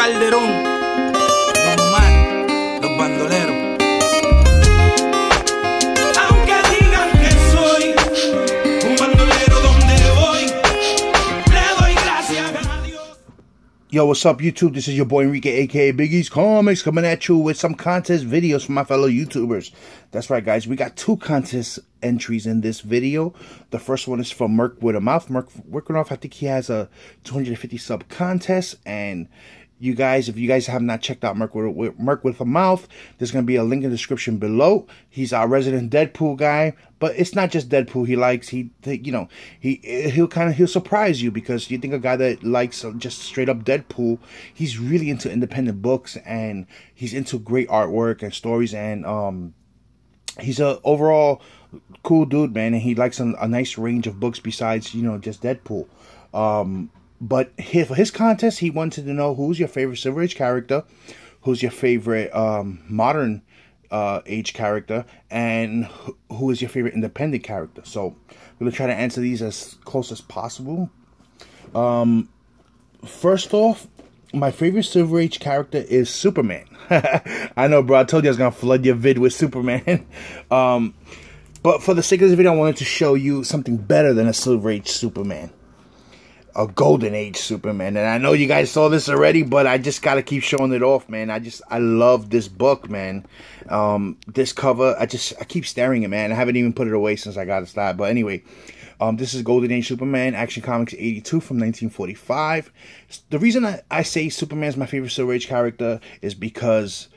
Calderón, Don Mar, los bandoleros. Aunque digan que soy un bandolero donde voy, le doy gracias a Dios. Yo, what's up, YouTube? This is your boy Enrique, aka Biggie's Comics, coming at you with some contest videos for my fellow YouTubers. That's right, guys. We got 2 contest entries in this video. The first one is from Merwith Amouth. Merwith Amouth, I think he has a 250 sub contest. And you guys, if you guys have not checked out Merwith Amouth, there's going to be a link in the description below. He's our resident Deadpool guy. But it's not just Deadpool he'll surprise you, because you think a guy that likes just straight up Deadpool, he's really into independent books, and he's into great artwork and stories, and he's a overall cool dude, man, and he likes a nice range of books besides, just Deadpool. But for his contest, he wanted to know who's your favorite Silver Age character, who's your favorite modern age character, and who is your favorite independent character. So I'm going to try to answer these as close as possible. First off, my favorite Silver Age character is Superman. I know, bro, I told you I was going to flood your vid with Superman. But for the sake of this video, I wanted to show you something better than a Silver Age Superman. A Golden Age Superman. And I know you guys saw this already, but I just gotta keep showing it off, man. I love this book, man. This cover, I keep staring at it, man. I haven't even put it away since I got it started. But anyway, this is Golden Age Superman, Action Comics 82 from 1945. The reason I say Superman's my favorite Silver Age character is because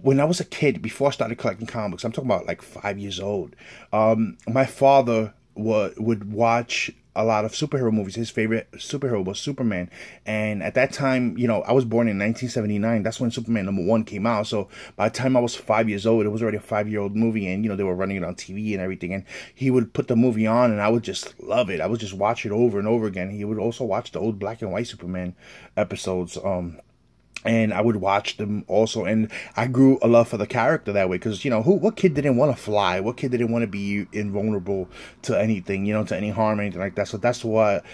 when I was a kid, before I started collecting comics, I'm talking about like 5 years old, my father would watch a lot of superhero movies. His favorite superhero was Superman, and at that time, I was born in 1979. That's when Superman #1 came out. So by the time I was 5 years old, it was already a 5-year-old movie, and they were running it on TV and everything. And he would put the movie on, and I would just love it. I would just watch it over and over again. He would also watch the old black and white Superman episodes. And I would watch them also, and I grew a love for the character that way, because what kid didn't want to fly? What kid didn't want to be invulnerable to anything, to any harm or anything like that? So that's what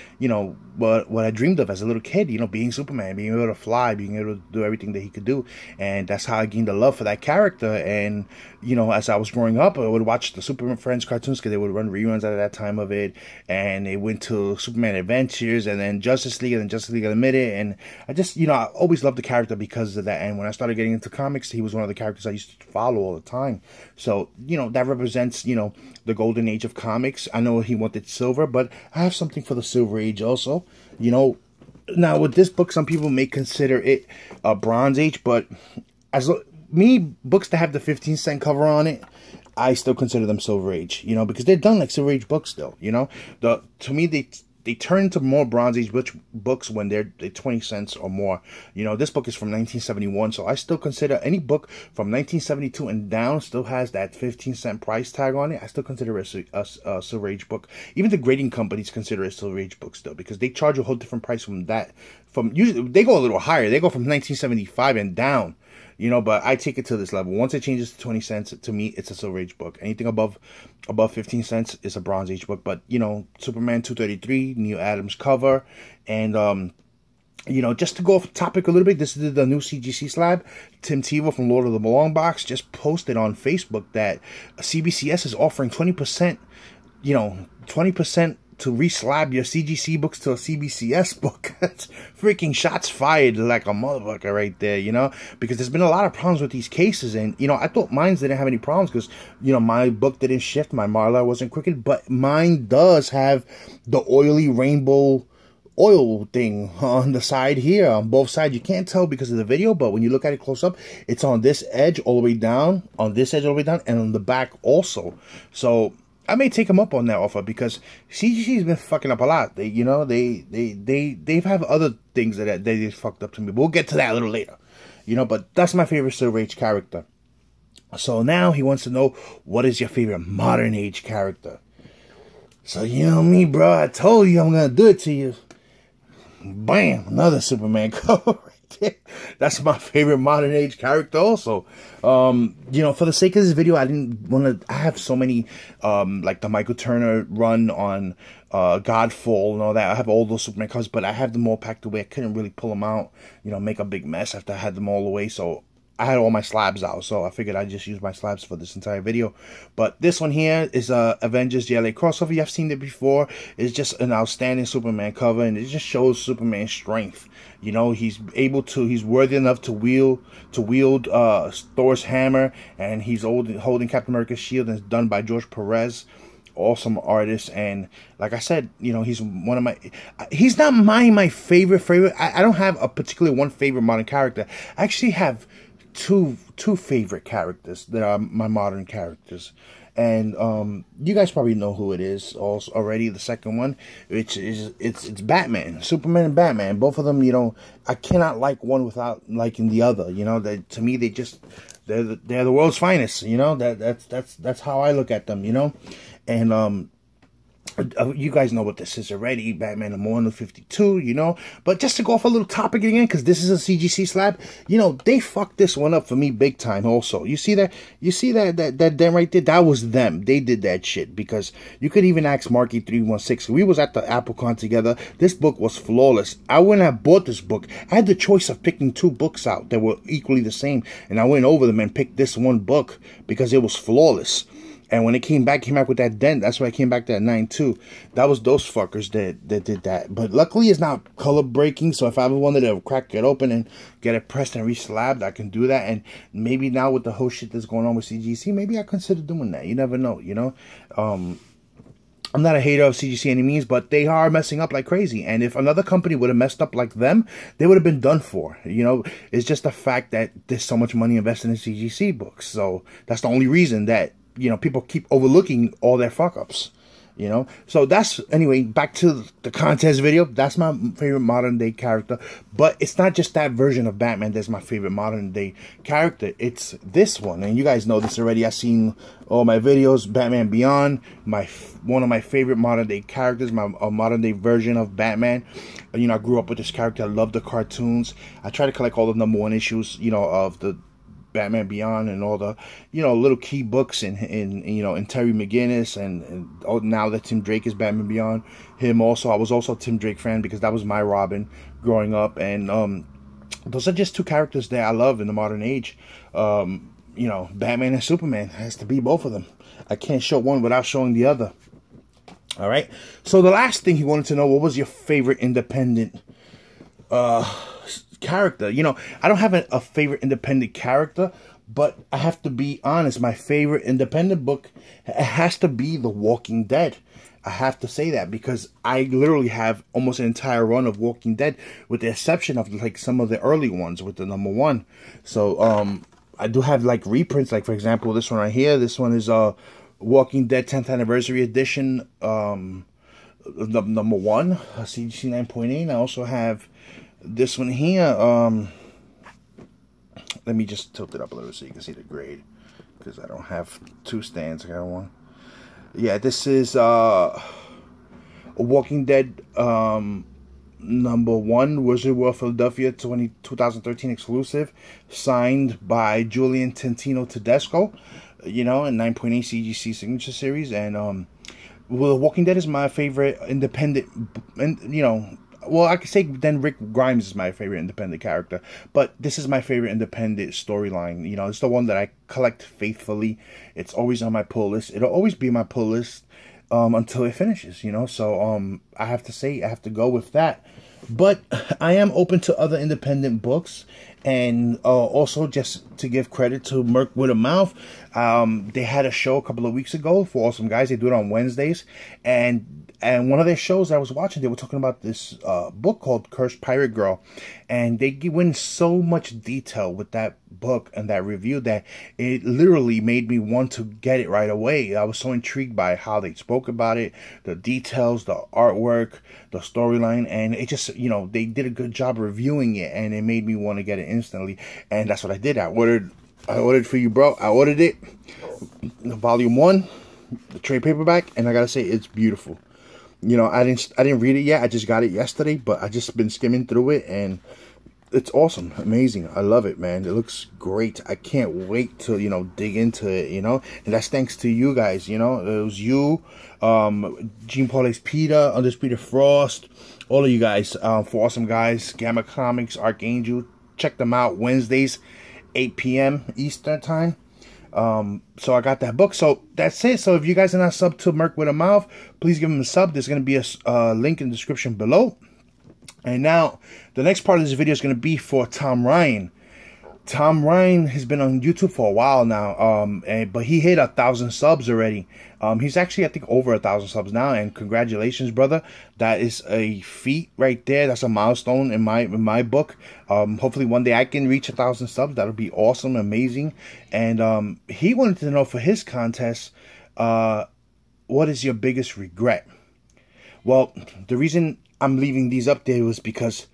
what I dreamed of as a little kid, being Superman, being able to fly, being able to do everything that he could do. And that's how I gained a love for that character. And as I was growing up, I would watch the Superman Friends cartoons, because they would run reruns at that time of it, and they went to Superman Adventures, and then Justice League, and then Justice League Unlimited. And I just I always loved the character because of that. And when I started getting into comics, he was one of the characters I used to follow all the time. So that represents the golden age of comics. I know he wanted silver, but I have something for the Silver Age also. Now with this book, some people may consider it a Bronze Age, but books that have the 15-cent cover on it, I still consider them Silver Age, because they're done like Silver Age books still. To me, they turn into more Bronze Age books when they're 20 cents or more. This book is from 1971, so I still consider any book from 1972 and down still has that 15-cent price tag on it. I still consider it a Silver Age book. Even the grading companies consider it a Silver Age book still, because they charge a whole different price from that. Usually they go a little higher. They go from 1975 and down. But I take it to this level. Once it changes to 20 cents, to me, it's a Silver Age book. Anything above 15 cents is a Bronze Age book. But, Superman 233, Neil Adams cover. And, just to go off topic a little bit, this is the new CGC slab. Tim Tebow from Lord of the Long Box just posted on Facebook that CBCS is offering 20%, 20% to reslab your CGC books to a CBCS book. That's freaking shots fired like a motherfucker right there, because there's been a lot of problems with these cases. And, I thought mine didn't have any problems because, my book didn't shift, my Marla wasn't crooked, but mine does have the oily rainbow oil thing on the side here, on both sides. You can't tell because of the video, but when you look at it close up, it's on this edge all the way down, on this edge all the way down, and on the back also. So I may take them up on that offer, because CGC's been fucking up a lot. They have other things that they fucked up to me. But we'll get to that a little later. But that's my favorite Silver Age character. So now he wants to know, what is your favorite modern age character? So me, bro. I told you I'm gonna do it to you. Bam, another Superman cover right there. That's my favorite modern age character also. You know, for the sake of this video, I didn't want to, I have so many, like the Michael Turner run on Godfall and all that. I have all those Superman covers, but I have them all packed away. I couldn't really pull them out, you know, make a big mess after I had them all away. So I had all my slabs out, so I figured I'd just use my slabs for this entire video. But this one here is Avengers the LA crossover. You've seen it before. It's just an outstanding Superman cover, and it just shows Superman's strength. You know, he's worthy enough to wield Thor's hammer, and he's holding Captain America's shield, and it's done by George Perez. Awesome artist, and like I said, you know, he's one of my, he's not my favorite. I don't have a particularly one favorite modern character. I actually have two favorite characters that are my modern characters, and you guys probably know who it is also already. The second one, which is it's Batman, Superman and Batman. Both of them, you know, I cannot like one without liking the other. You know, that to me they're the world's finest. You know, that's how I look at them. You know, and you guys know what this is already, Batman the More 52, you know, but just to go off a little topic again, because this is a CGC slab, you know, they fucked this one up for me big time also. You see that them right there, that was them. They did that shit, because you could even ask Marky316. We was at the AppleCon together. This book was flawless. I wouldn't have bought this book. I had the choice of picking two books out that were equally the same, and I went over them and picked this one book because it was flawless. And when it came back with that dent. That's why I came back to that 9.2. That was those fuckers that did that. But luckily, it's not color breaking. So if I ever wanted to crack it open and get it pressed and re-slabbed, I can do that. And maybe now with the whole shit that's going on with CGC, maybe I consider doing that. You never know, you know. I'm not a hater of CGC any means, but they are messing up like crazy. And if another company would have messed up like them, they would have been done for. You know, it's just the fact that there's so much money invested in CGC books. So that's the only reason that, you know, people keep overlooking all their fuck-ups, you know. So that's, anyway, back to the contest video. That's my favorite modern day character. But it's not just that version of Batman that's my favorite modern day character. It's this one. And you guys know this already. I've seen all my videos. Batman Beyond, one of my favorite modern day characters, my modern day version of Batman. You know, I grew up with this character. I love the cartoons. I try to collect all the #1 issues, you know, of the Batman Beyond, and all the, you know, little key books in you know, in Terry McGinnis, and now that Tim Drake is Batman Beyond, him also. I was also a Tim Drake fan because that was my Robin growing up, and those are just two characters that I love in the modern age. You know, Batman and Superman, has to be both of them. I can't show one without showing the other. All right. So the last thing he wanted to know, what was your favorite independent character? You know, I don't have a favorite independent character, but I have to be honest, my favorite independent book, it has to be The Walking Dead. I have to say that, because I literally have almost an entire run of Walking Dead, with the exception of like some of the early ones with the #1. So I do have like reprints, like for example this one right here. This one is Walking Dead 10th Anniversary Edition, #1, CGC 9.8. I also have this one here. Let me just tilt it up a little so you can see the grade, because I don't have two stands. I got one. Yeah, this is a Walking Dead #1, Wizard World Philadelphia 2013 exclusive, signed by Julian Tintino Tedesco, you know, in 9.8 CGC signature series. And well, Walking Dead is my favorite independent, and you know, well, I could say then Rick Grimes is my favorite independent character, but this is my favorite independent storyline. You know, it's the one that I collect faithfully. It's always on my pull list. It'll always be my pull list until it finishes, you know. So I have to say, I have to go with that. But I am open to other independent books, and also just to give credit to Merwith Amouth. They had a show a couple of weeks ago for Awesome Guys. They do it on Wednesdays, and one of their shows I was watching, they were talking about this book called Cursed Pirate Girl, and they went in so much detail with that book and that review that it literally made me want to get it right away. I was so intrigued by how they spoke about it, the details, the artwork, the storyline, and it just, you know, they did a good job reviewing it, and it made me want to get it instantly. And that's what I did. I ordered for you, bro. I ordered it, volume 1, the trade paperback, and I gotta say, it's beautiful. You know, I didn't read it yet. I just got it yesterday, but I just been skimming through it, and it's awesome, amazing. I love it, man. It looks great. I can't wait to, you know, dig into it, you know. And that's thanks to you guys, you know. It was you, Gene Paule's Peter, Undisputed Frost, all of you guys, for awesome guys. Gamma Comics, Archangel. Check them out Wednesdays, 8 p.m. Eastern time. So I got that book. So that's it. So if you guys are not subbed to Merwith Amouth, please give them a sub. There's going to be a link in the description below. And now, the next part of this video is going to be for Tom Ryan. Tom Ryan has been on YouTube for a while now, but he hit 1,000 subs already. He's actually, I think, over 1,000 subs now, and congratulations, brother. That is a feat right there. That's a milestone in my book. Hopefully one day I can reach 1,000 subs. That'll be awesome, amazing. And he wanted to know for his contest, what is your biggest regret? Well, the reason I'm leaving these up there was because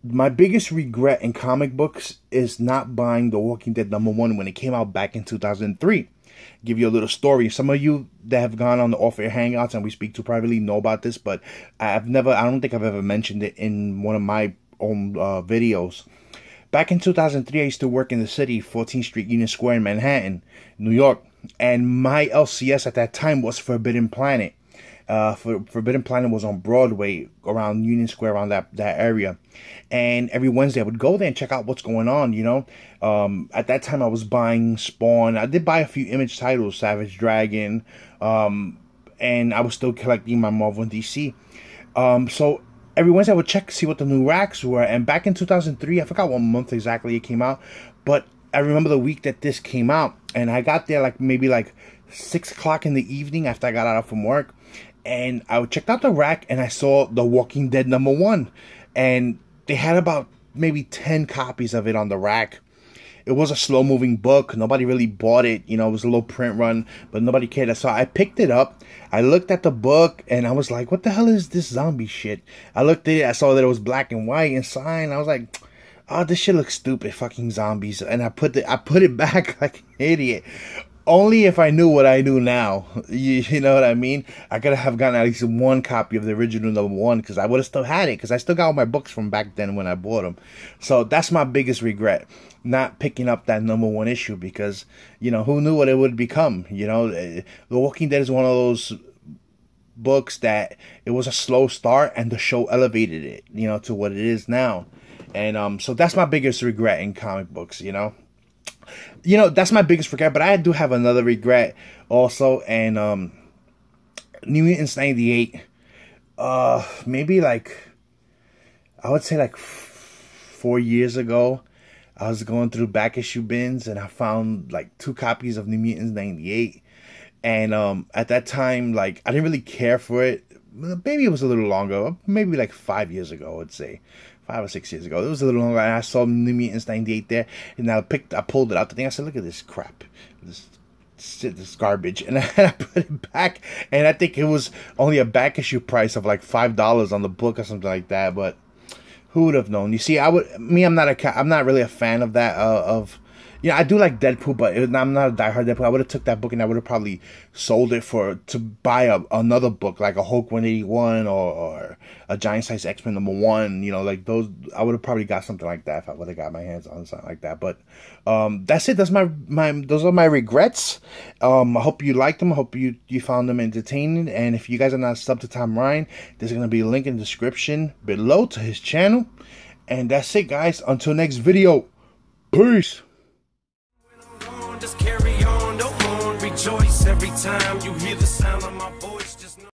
my biggest regret in comic books is not buying The Walking Dead #1 when it came out back in 2003. Give you a little story. Some of you that have gone on the off-air hangouts and we speak to privately know about this, but I don't think I've ever mentioned it in one of my own videos. Back in 2003, I used to work in the city, 14th Street, Union Square in Manhattan, New York, and my LCS at that time was Forbidden Planet. Forbidden Planet was on Broadway, around Union Square, around that area. And every Wednesday I would go there and check out what's going on, you know. At that time I was buying Spawn. I did buy a few Image titles, Savage Dragon, and I was still collecting my Marvel and DC. So every Wednesday I would check to see what the new racks were. And back in 2003, I forgot what month exactly it came out, but I remember the week that this came out, and I got there maybe 6 o'clock in the evening after I got out from work. And I checked out the rack and I saw The Walking Dead #1. And they had about maybe 10 copies of it on the rack. It was a slow-moving book. Nobody really bought it. You know, it was a low print run, but nobody cared. So I picked it up. I looked at the book and I was like, what the hell is this zombie shit? I looked at it. I saw that it was black and white inside. And I was like, oh, this shit looks stupid. Fucking zombies. And I put it back like an idiot. Only if I knew what I knew now. You know what I mean? I could have gotten at least one copy of the original #1 because I would have still had it, because I still got all my books from back then when I bought them. So that's my biggest regret, not picking up that #1 issue, because, you know, who knew what it would become? You know, The Walking Dead is one of those books that it was a slow start and the show elevated it, you know, to what it is now. And so that's my biggest regret in comic books, you know. You know, that's my biggest regret, but I do have another regret also. And New Mutants 98, maybe I would say 4 years ago, I was going through back issue bins and I found 2 copies of New Mutants 98. And at that time, I didn't really care for it. Maybe it was a little longer, maybe 5 years ago, I would say. 5 or 6 years ago. It was a little longer, and I saw New Mutants 98 there, and I pulled it out the thing. I said, look at this crap. This garbage. And I put it back, and I think it was only a back issue price of $5 on the book or something like that, but who would have known? You see, I'm not really a fan of that, you know, I do like Deadpool, but I'm not a diehard Deadpool. I would have took that book and I would have probably sold it to buy another book, like a Hulk 181 or a Giant Size X-Men #1. You know, those. I would have probably got something like that if I would have got my hands on something like that. But that's it. That's those are my regrets. I hope you liked them. I hope you found them entertaining. And if you guys are not subbed to Tom Ryan, there's gonna be a link in the description below to his channel. And that's it, guys. Until next video. Peace. Just carry on, don't mourn, rejoice every time you hear the sound of my voice.